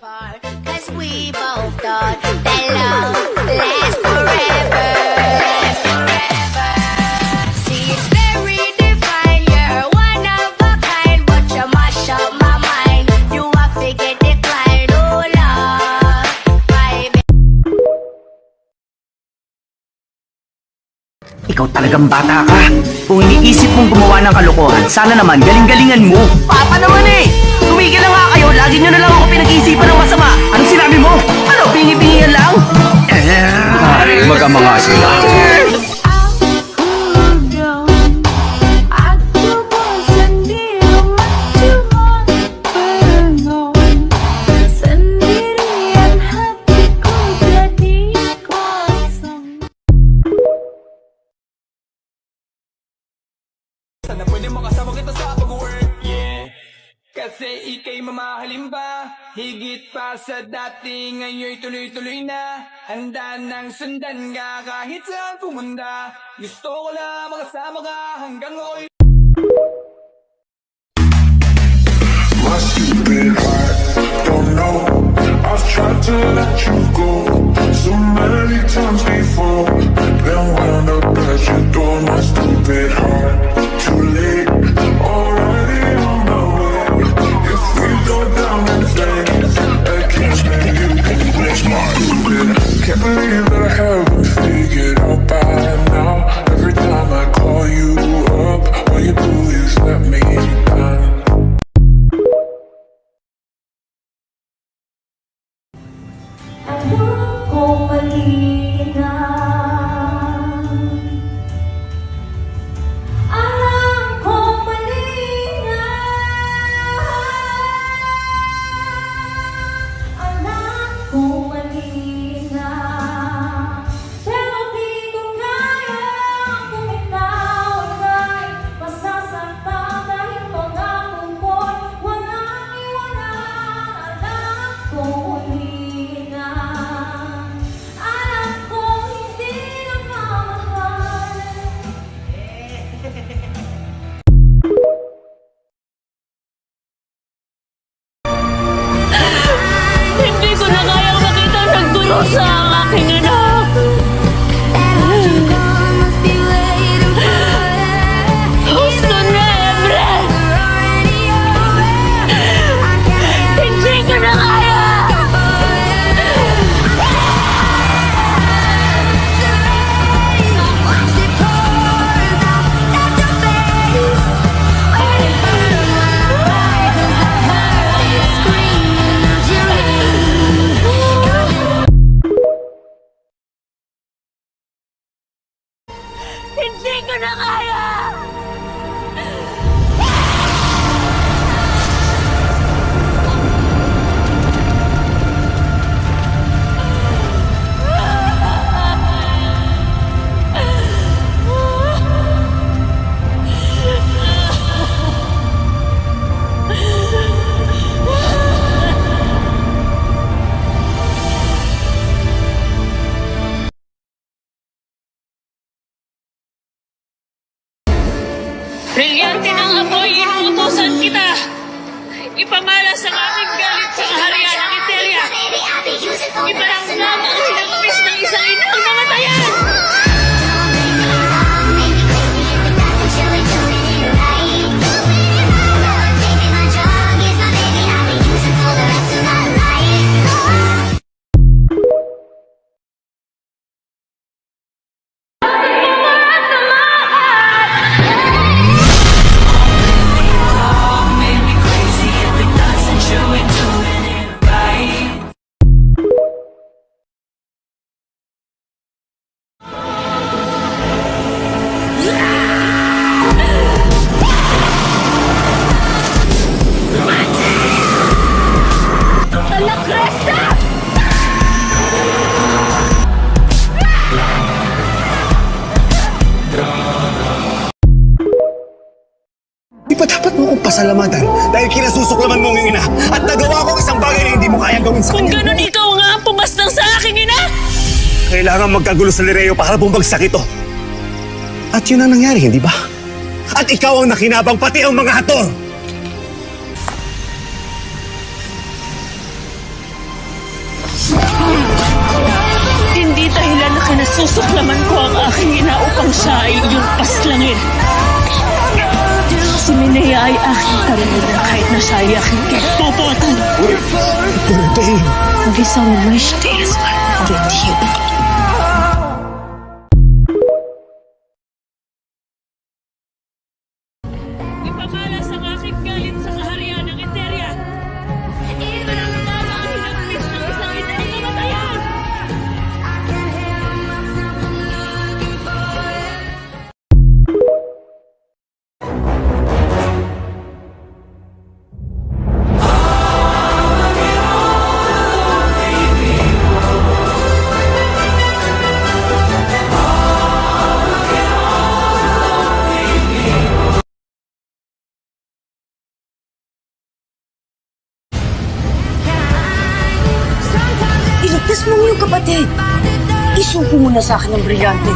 apart, 'cause we both thought that love lasts forever, lasts forever. See, it's very divine, you're one of a kind, but you mash up my mind. You have to get declined, oh Lord, baby. Ikaw talagang bata ka. Kung iniisip mong gumawa ng kalokohan, sana naman galing-galingan mo. Papa naman eh! Tumigil na nga kayo, lagi nyo na lang ako pinag-iisipan ng masama. Anong sinabi mo? Ano, bingi-bingihan lang? Mag-ama nga sila. Sana pwede makasama kita sa pag-work, yeah. Kasi ika'y mamahalin ba? Higit pa sa dati, ngayon'y tuloy-tuloy na. Handa nang sundan ka kahit saan pumunta. Gusto ko lang makasama ka hanggang ako'y My stupid heart, don't know. I've tried to let you go so many times before. Then wound up at your door, my stupid heart. Too late, already on my way. If we go down in flames, I can't stand you can blame my stupid. Can't believe that I haven't figured out by now. Every time I call you up, all you do is let me down. Alam kong mali na. Alam kong mali na. Alam kong mali na. Pero di ko kaya kung ikaw ay masasaktan dahil pangako mo'y walang iwanan. Alam kong mali na. Alam kong hindi na mamahal. Hindi ko na kayang makita nagdulo sa aking anak. Gusto na, Ebre! Hindi ko na kaya! Hindi ko na kaya! Brilyante ng apoy, inuutosan kita! Ipamalas ang aming galit sa kaharian ng Iteria! Iparamdam ang hinagpis ng isang inang namatayan! Di ba dapat mo kong pasalamatan dahil kinasusuklaman mo yung ina at nagawa ko isang bagay na hindi mo kayang gawin sa Kung kanya? ganun ikaw nga ang pumastang sa aking ina! Kailangan magkagulo sa Lireo para bumagsak ito. At yun ang nangyari, hindi ba? At ikaw ang nakinabang pati ang mga hator! Susuklaman ko ang aking ina upang siya ay iyong paslangin. Si Minea ay aking karamihan kahit na siya ay aking kagpopotan. Dorothea! Ang isang wish is with you. Ipamalas ang aking galit sa kaharian ng Eteria. Ipanangalaga ang hinagpis ng isang inang kamatayan. Iligtas mo yung kapatid. Isuko mo na sa akin ng brilyante.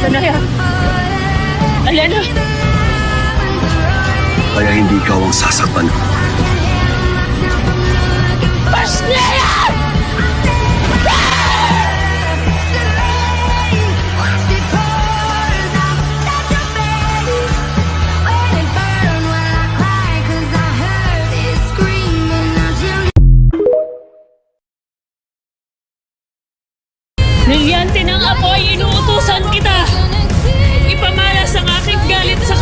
Tanaya. Alena. Kaya hindi ikaw ang sasaktan ko. Pasnea! Brilyante ng apoy, inuutusan kita! Ipamalas ang aking galit sa